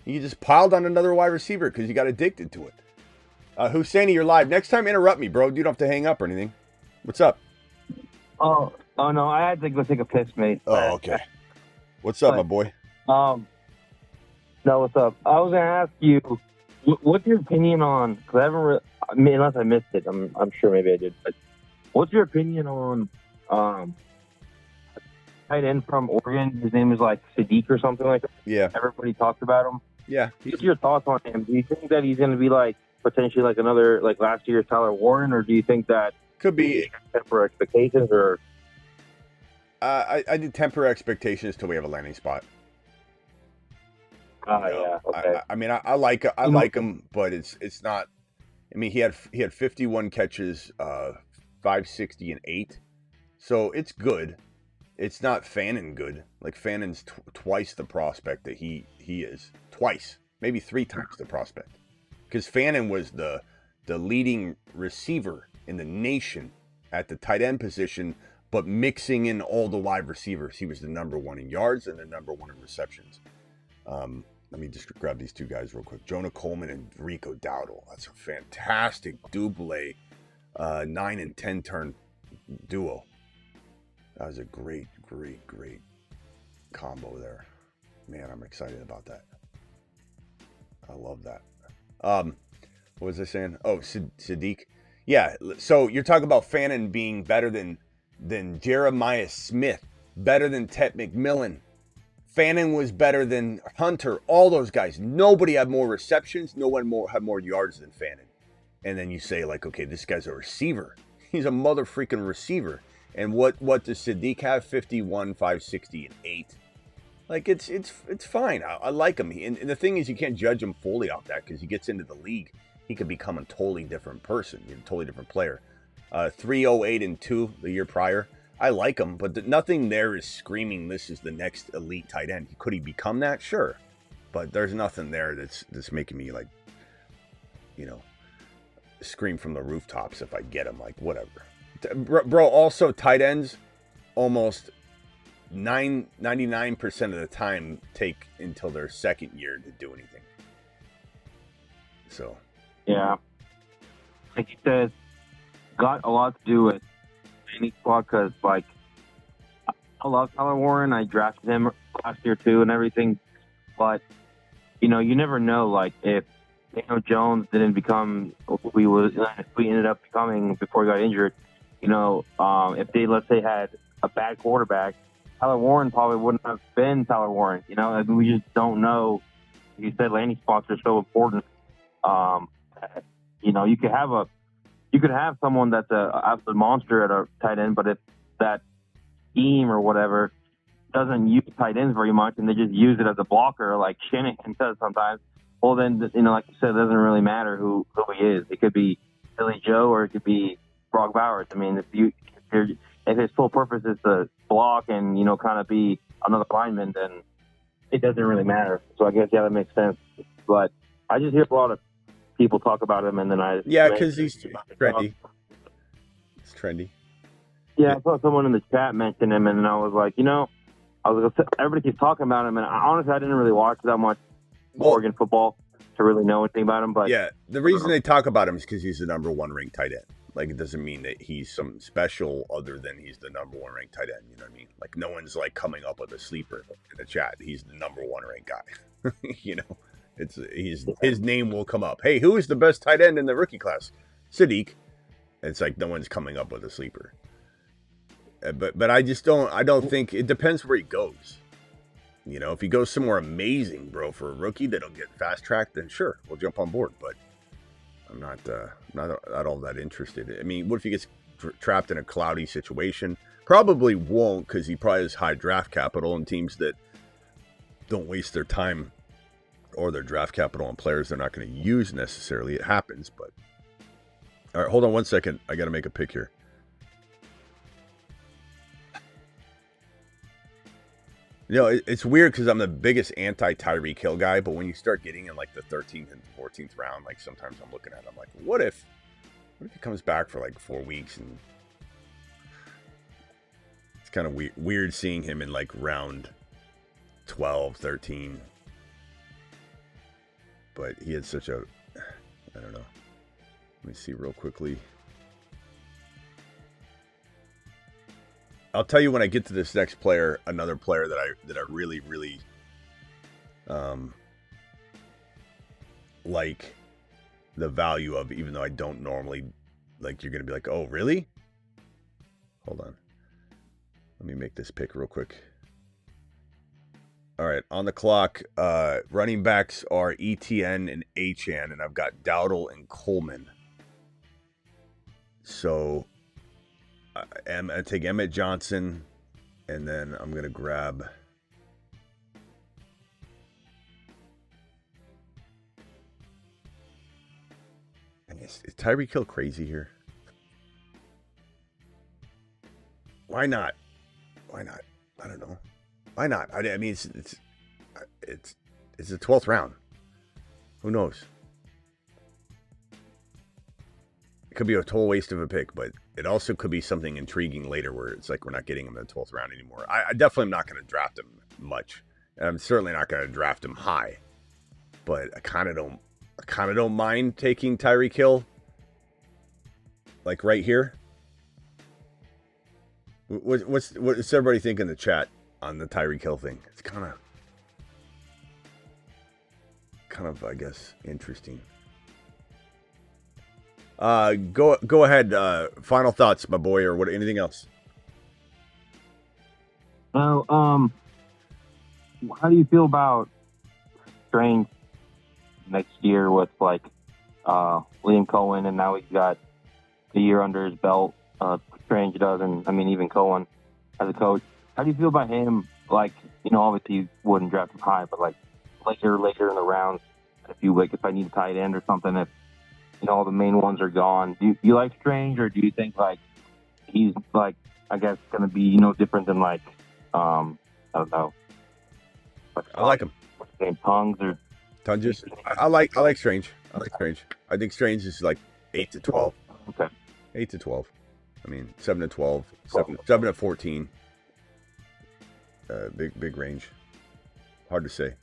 Speaker 1: You just piled on another wide receiver because you got addicted to it. Husseini, you're live. Next time, interrupt me, bro. You don't have to hang up or anything. What's up?
Speaker 5: Oh no, I had to go take a piss, mate.
Speaker 1: Oh, okay. What's up, my boy?
Speaker 5: No, what's up? I was gonna ask you, what's your opinion on? Because I haven't, unless I missed it, I'm sure maybe I did. But what's your opinion on tight end from Oregon? His name is like Sadiq or something like that.
Speaker 1: Yeah.
Speaker 5: Everybody talks about him.
Speaker 1: Yeah.
Speaker 5: What's your thoughts on him? Do you think that he's gonna be like potentially like another like last year's Tyler Warren, or do you think that
Speaker 1: could be
Speaker 5: temper expectations or?
Speaker 1: I did temper expectations till we have a landing spot.
Speaker 5: Yeah. Okay.
Speaker 1: I mean, I like him, but it's not. I mean, he had 51 catches, 560 and 8, So it's good. It's not Fannin good. Like Fannin's twice the prospect that he is. Twice, maybe 3 times the prospect. Because Fannin was the leading receiver in the nation at the tight end position, but mixing in all the wide receivers. He was the number 1 in yards and the number 1 in receptions. Let me just grab these 2 guys real quick. Jonah Coleman and Rico Dowdle. That's a fantastic double 9 and 10 turn duo. That was a great combo there. Man, I'm excited about that. I love that. What was I saying? Oh, Sadiq. Yeah, so you're talking about Fannin being better than Jeremiah Smith, better than Ted McMillan. Fannin was better than Hunter. All those guys. Nobody had more receptions. No one had more yards than Fannin. And then you say, like, okay, this guy's a receiver. He's a mother freaking receiver. And what does Sadiq have? 51, 560, and 8. Like, it's fine. I like him. And the thing is, you can't judge him fully off that because he gets into the league. He could become a totally different person, a totally different player. 308 and 2 the year prior. I like him, but nothing there is screaming this is the next elite tight end. Could he become that? Sure. But there's nothing there that's making me, like, scream from the rooftops if I get him. Like, whatever. Bro, also tight ends almost 99% of the time take until their second year to do anything. So.
Speaker 5: Yeah. Like you said, got a lot to do with any squad because, like, I love Tyler Warren. I drafted him last year too and everything. But, you never know, like, if Daniel Jones didn't become what we ended up becoming before he got injured, if they, let's say, had a bad quarterback, Tyler Warren probably wouldn't have been Tyler Warren. We just don't know. Like you said, landing spots are so important. You could have someone that's an absolute monster at a tight end, but if that scheme or whatever doesn't use tight ends very much and they just use it as a blocker like Shanahan does sometimes, well then, like you said, it doesn't really matter who he is. It could be Billy Joe or it could be Brock Bowers. I mean, if his full purpose is to block and, kind of be another lineman, then it doesn't really matter. So I guess, yeah, that makes sense. But I just hear a lot of people talk about him, and then
Speaker 1: because he's trendy. It's trendy.
Speaker 5: Yeah, I saw someone in the chat mention him, and I was like, everybody keeps talking about him, and honestly, I didn't really watch that much Oregon football to really know anything about him. But
Speaker 1: yeah, the reason they talk about him is because he's the number 1 ranked tight end. Like, it doesn't mean that he's something special other than he's the number 1 ranked tight end. You know what I mean? Like, no one's like coming up with a sleeper in the chat. He's the number 1 ranked guy. His name will come up. Hey, who is the best tight end in the rookie class? Sadiq. It's like no one's coming up with a sleeper. But I don't think it depends where he goes. If he goes somewhere amazing, bro, for a rookie that'll get fast tracked, then sure, we'll jump on board. But I'm not all that interested. I mean, what if he gets trapped in a cloudy situation? Probably won't, because he probably has high draft capital, and teams that don't waste their time or their draft capital on players they're not going to use necessarily. It happens, but all right, hold on one second. I got to make a pick here. It's weird because I'm the biggest anti-Tyreek Hill guy, but when you start getting in like the 13th and 14th round, like sometimes I'm looking at it, I'm like, what if he comes back for like 4 weeks? And it's kind of weird seeing him in like round 12, 13. But he had such a, I don't know. Let me see real quickly. I'll tell you when I get to this next player, another player that I really, really like the value of, even though I don't normally, like, you're going to be like, oh, really? Hold on. Let me make this pick real quick. All right, on the clock, running backs are ETN and Achane, and I've got Dowdle and Coleman. So I'm going to take Emmett Johnson, and then I'm going to grab is Tyreek Hill crazy here? Why Why not? Why not? I don't know. Why not? I mean, it's the 12th round. Who knows? It could be a total waste of a pick, but it also could be something intriguing later where it's like we're not getting him in the 12th round anymore. I definitely am not going to draft him much. I'm certainly not going to draft him high, but I kind of don't mind taking Tyreek Hill, like right here. What's everybody think in the chat on the Tyreek Hill thing? It's kind of I guess interesting. Go ahead. Final thoughts, my boy, or what? Anything else?
Speaker 5: Now, how do you feel about Strange next year with like Liam Cohen, and now he's got a year under his belt? Strange does, and I mean even Cohen as a coach. How do you feel about him? Like, you know, obviously you wouldn't draft him high, but like later in the rounds, if I need a tight end or something, if you know all the main ones are gone, do you like Strange, or do you think like he's like, I guess, going to be, you know, different than like I don't know.
Speaker 1: I like him.
Speaker 5: What's his name?
Speaker 1: Tunges. I like Strange. I like Strange. I think Strange is like 8 to 12.
Speaker 5: Okay.
Speaker 1: 8 to 12. I mean, 7 to 12, 7 to 14. Big range. Hard to say.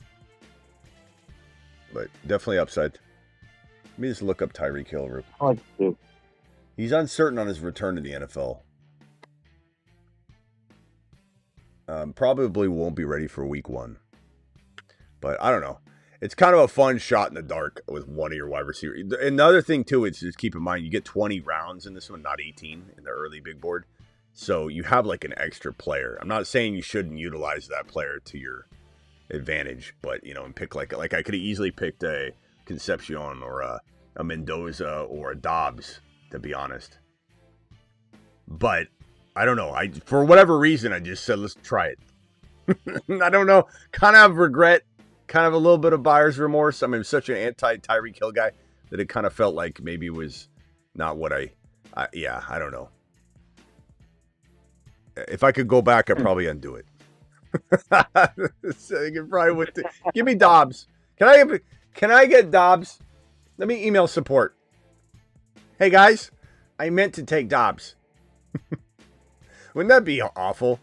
Speaker 1: But definitely upside. Let me just look up Tyreek Hill.
Speaker 5: I like it too.
Speaker 1: He's uncertain on his return to the NFL. Probably won't be ready for week 1. But I don't know. It's kind of a fun shot in the dark with one of your wide receivers. Another thing, too, is just keep in mind, you get 20 rounds in this one, not 18 in the early big board. So you have like an extra player. I'm not saying you shouldn't utilize that player to your advantage, but, you know, and pick like I could have easily picked a Concepcion or a Mendoza or a Dobbs, to be honest. But I don't know. For whatever reason, I just said, let's try it. I don't know. Kind of regret. Kind of a little bit of buyer's remorse. I mean, I'm such an anti-Tyreek Hill guy that it kind of felt like maybe it was not what I don't know. If I could go back, I'd probably undo it. So you probably would. Give me Dobbs. Can I get Dobbs? Let me email support. Hey guys, I meant to take Dobbs. Wouldn't that be awful?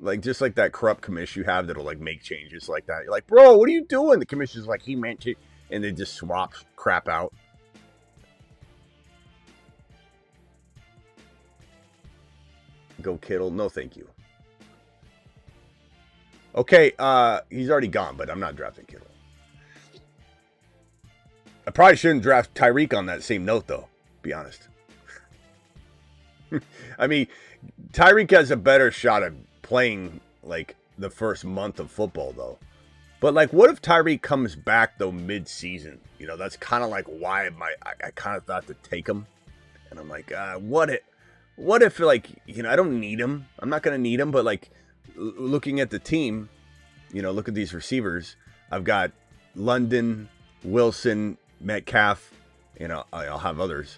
Speaker 1: Like, just like that corrupt commish you have that'll like make changes like that. You're like, bro, what are you doing? The commission's like, he meant to, and they just swap crap out. Go Kittle. No, thank you. Okay, he's already gone, but I'm not drafting Kittle. I probably shouldn't draft Tyreek on that same note, though, be honest. I mean, Tyreek has a better shot at playing, like, the first month of football, though. But, like, what if Tyreek comes back, though, mid-season? You know, that's kind of like why I kind of thought to take him. And I'm like, what if, like, you know, I don't need him. I'm not going to need him, but, like, looking at the team, you know, look at these receivers. I've got London, Wilson, Metcalf, you know, I'll have others.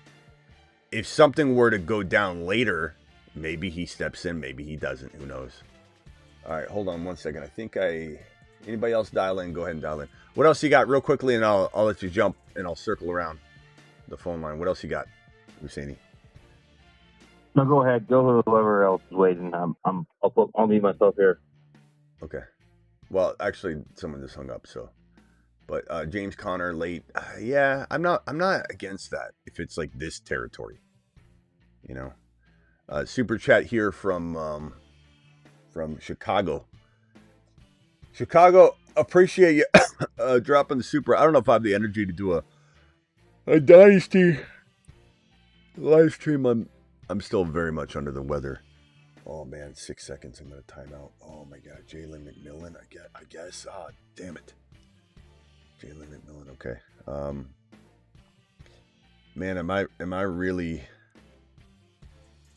Speaker 1: If something were to go down later, maybe he steps in, maybe he doesn't. Who knows? All right, hold on one second. I think anybody else dial in? Go ahead and dial in. What else you got real quickly, and I'll let you jump, and I'll circle around the phone line. What else you got, Husseini?
Speaker 5: No, go ahead. Go whoever else is waiting. I'll mute myself here.
Speaker 1: Okay. Well, actually, someone just hung up, so. But James Conner late, yeah, I'm not against that if it's like this territory, you know. Super chat here from Chicago. Chicago, appreciate you dropping the super. I don't know if I have the energy to do a dynasty live stream. I'm still very much under the weather. Oh man, 6 seconds. I'm gonna time out. Oh my God, Jalen McMillan. I guess. Ah, damn it. Jalen McMillan, okay. Man, am I really?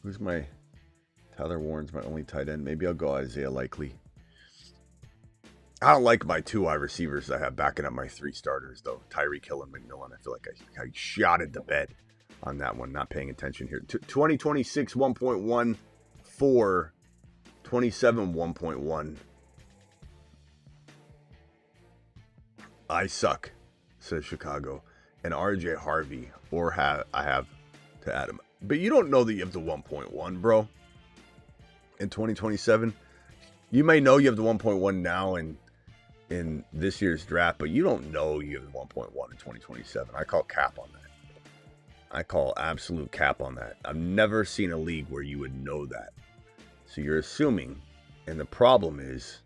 Speaker 1: Who's my? Tyler Warren's my only tight end. Maybe I'll go Isaiah Likely. I don't like my 2 wide receivers I have backing up my 3 starters though. Tyreek Hill and McMillan. I feel like I shot at the bed on that one. Not paying attention here. 2026 1.14 27 1.1. I suck, says Chicago. And RJ Harvey, I have to add him. But you don't know that you have the 1.1, bro. In 2027. You may know you have the 1.1 now in this year's draft, but you don't know you have the 1.1 in 2027. I call cap on that. I call absolute cap on that. I've never seen a league where you would know that. So you're assuming, and the problem is,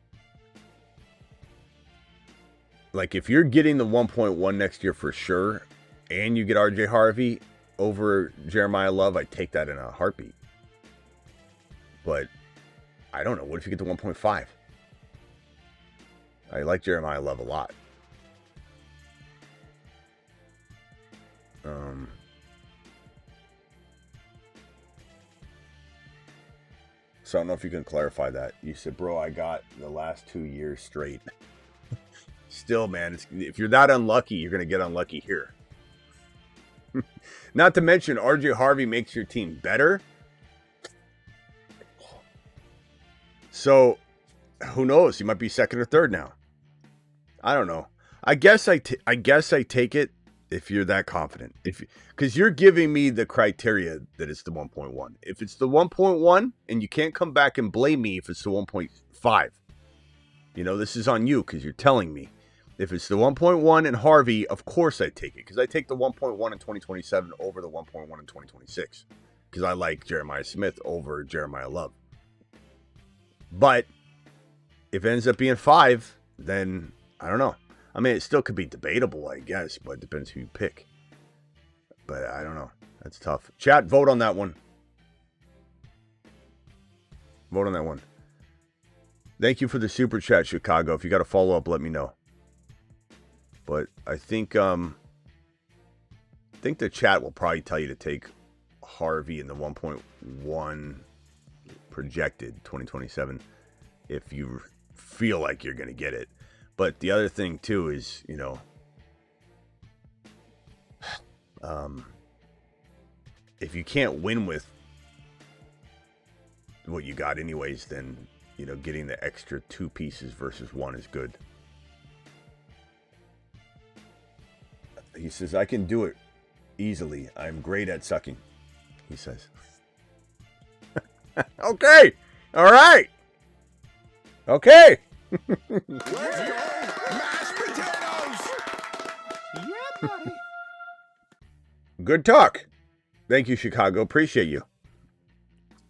Speaker 1: like, if you're getting the 1.1 next year for sure, and you get RJ Harvey over Jeremiah Love, I'd take that in a heartbeat. But I don't know. What if you get the 1.5? I like Jeremiah Love a lot. So I don't know if you can clarify that. You said, bro, I got the last 2 years straight. Still, man, if you're that unlucky, you're going to get unlucky here. Not to mention, RJ Harvey makes your team better. So, who knows? He might be second or third now. I don't know. I guess I take it if you're that confident. Because you're giving me the criteria that it's the 1.1. If it's the 1.1, and you can't come back and blame me if it's the 1.5. You know, this is on you because you're telling me. If it's the 1.1 and Harvey, of course I take it. Because I take the 1.1 in 2027 over the 1.1 in 2026. Because I like Jeremiah Smith over Jeremiah Love. But if it ends up being 5, then I don't know. I mean, it still could be debatable, I guess, but it depends who you pick. But I don't know. That's tough. Chat, vote on that one. Vote on that one. Thank you for the super chat, Chicago. If you got a follow up, let me know. But I think the chat will probably tell you to take Harvey in the 1.1 projected 2027 if you feel like you're going to get it. But the other thing too is, you know, if you can't win with what you got anyways, then, you know, getting the extra 2 pieces versus 1 is good. He says, I can do it easily. I'm great at sucking, he says. Okay. All right. Okay.
Speaker 2: Let's go! Mashed potatoes!
Speaker 6: Yeah, buddy.
Speaker 1: Good talk. Thank you, Chicago. Appreciate you.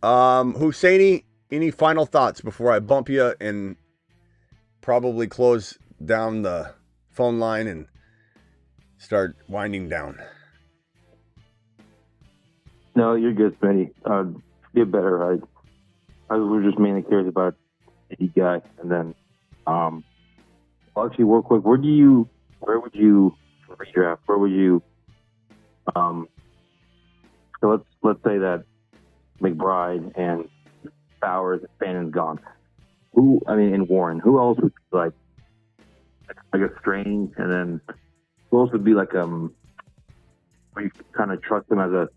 Speaker 1: Husseini, any final thoughts before I bump you and probably close down the phone line and start winding down?
Speaker 5: No, you're good, Smitty. Get better. I was just mainly curious about the guy, and then actually, real quick, where would you redraft? Where would you? So let's say that McBride and Bowers and Fannon's gone. And Warren. Who else would be like a Strange, and then who else would be like where you kind of trust him as a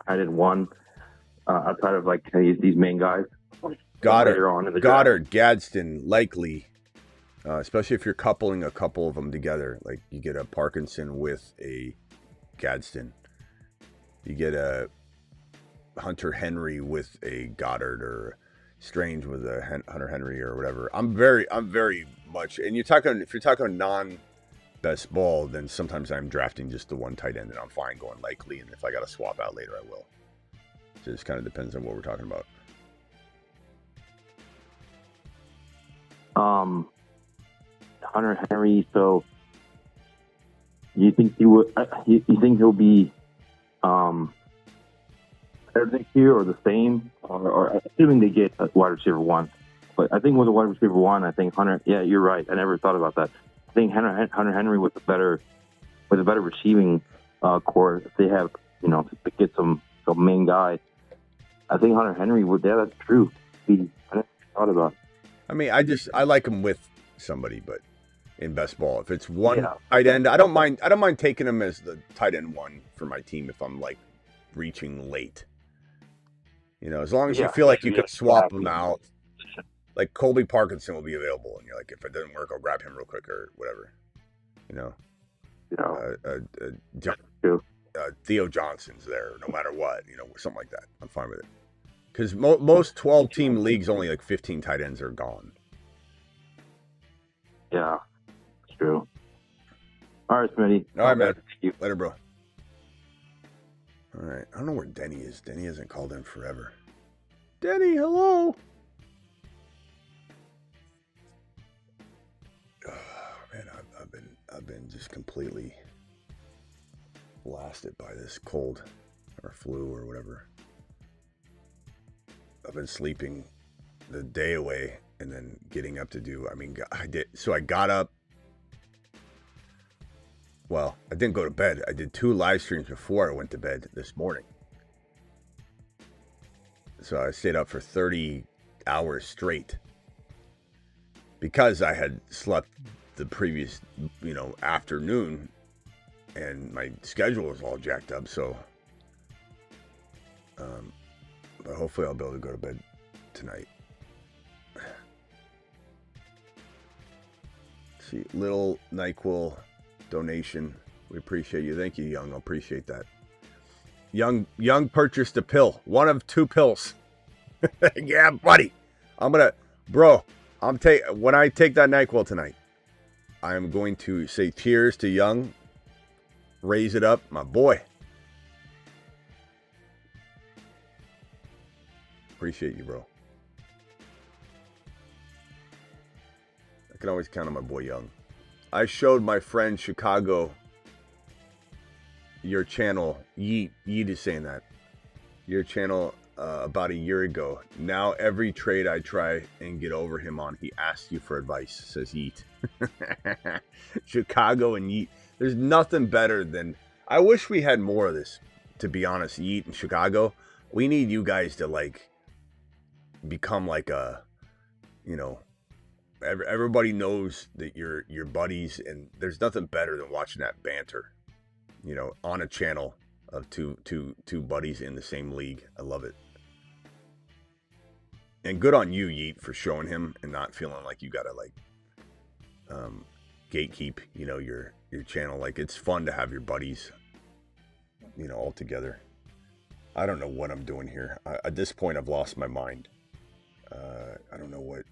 Speaker 5: tight end one outside of like these main guys?
Speaker 1: Goddard, Gadsden, likely. Especially if you're coupling a couple of them together. Like you get a Parkinson with a Gadsden. You get a Hunter Henry with a Goddard, or Strange with a Hunter Henry, or whatever. I'm very much, and if you're talking non-best ball, then sometimes I'm drafting just the one tight end and I'm fine going likely. And if I got to swap out later, I will. So it just kind of depends on what we're talking about.
Speaker 5: Hunter Henry. So you think you think he'll be better next year, or the same, or assuming they get a wide receiver 1? But I think with a wide receiver 1, I think Hunter. Yeah, you're right. I never thought about that. I think Hunter Henry with a better receiving core. If they have to get some main guy, I think Hunter Henry would. Yeah, that's true. I never thought about.
Speaker 1: I mean, I like him with somebody, but in best ball, if it's one tight end, I don't mind taking him as the tight end 1 for my team if I'm like reaching late. You know, as long as you feel like you can swap them out. like Colby Parkinson will be available, and you're like, if it doesn't work, I'll grab him real quick or whatever. You know, Theo Johnson's there, no matter what. You know, something like that. I'm fine with it. Because most 12-team leagues, only like 15 tight ends are gone.
Speaker 5: Yeah, it's true. All right, Smitty.
Speaker 1: All right, man. Later, bro. All right. I don't know where Denny is. Denny hasn't called in forever. Denny, hello. Oh, man, I've been just completely blasted by this cold or flu or whatever. I've been sleeping the day away and then getting up to do. I mean, I got up. Well, I didn't go to bed. I did 2 live streams before I went to bed this morning. So I stayed up for 30 hours straight because I had slept the previous, afternoon, and my schedule was all jacked up. So, but hopefully I'll be able to go to bed tonight. See, little NyQuil donation. We appreciate you. Thank you, Young. I appreciate that. Young purchased a pill. One of 2 pills. Yeah, buddy. When I take that NyQuil tonight, I'm going to say cheers to Young. Raise it up, my boy. Appreciate you, bro. I can always count on my boy Young. I showed my friend Chicago your channel. Yeet is saying that. Your channel about a year ago. Now every trade I try and get over him on, he asks you for advice, says Yeet. Chicago and Yeet. There's nothing better than... I wish we had more of this, to be honest. Yeet and Chicago. We need you guys to, become like a, everybody knows that you're buddies, and there's nothing better than watching that banter, on a channel of two buddies in the same league. I love it. And good on you, Yeet, for showing him and not feeling like you gotta gatekeep, your channel. Like, it's fun to have your buddies, all together. I don't know what I'm doing here. At this point, I've lost my mind. I don't know what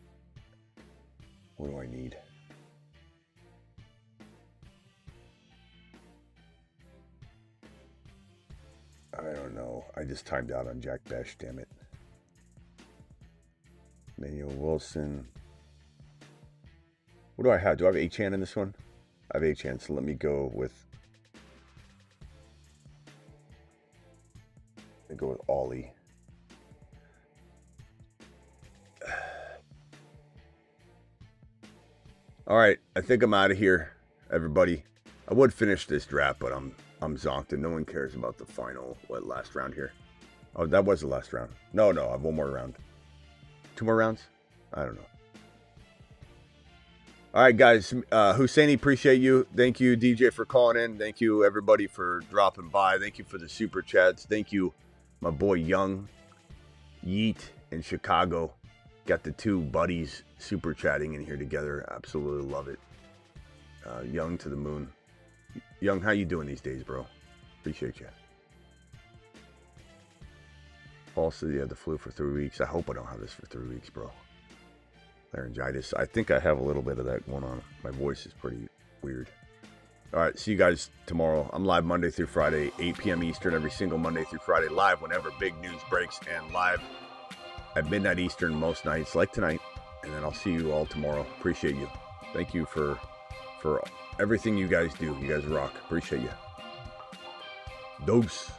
Speaker 1: do I need? I don't know. I just timed out on Jack Besh, damn it. Manuel Wilson. What do I have? Do I have Achan in this one? I have Achan, so let me go with... Ollie. All right, I think I'm out of here, everybody. I would finish this draft, but I'm zonked, and no one cares about the final, last round here. Oh, that was the last round. No, I have one more round. 2 more rounds? I don't know. All right, guys. Husseini, appreciate you. Thank you, DJ, for calling in. Thank you, everybody, for dropping by. Thank you for the super chats. Thank you, my boy Young, Yeet, and Chicago. Got the 2 buddies super chatting in here together. Absolutely love it. Young to the moon. Young, how you doing these days, bro? Appreciate you. Paul said you had the flu for 3 weeks. I hope I don't have this for 3 weeks, bro. Laryngitis. I think I have a little bit of that going on. My voice is pretty weird. All right, see you guys tomorrow. I'm live Monday through Friday, 8 p.m. Eastern, every single Monday through Friday. Live whenever big news breaks, and live at midnight Eastern most nights, like tonight. And then I'll see you all tomorrow. Appreciate you. Thank you for everything you guys do. You guys rock. Appreciate you. Dose.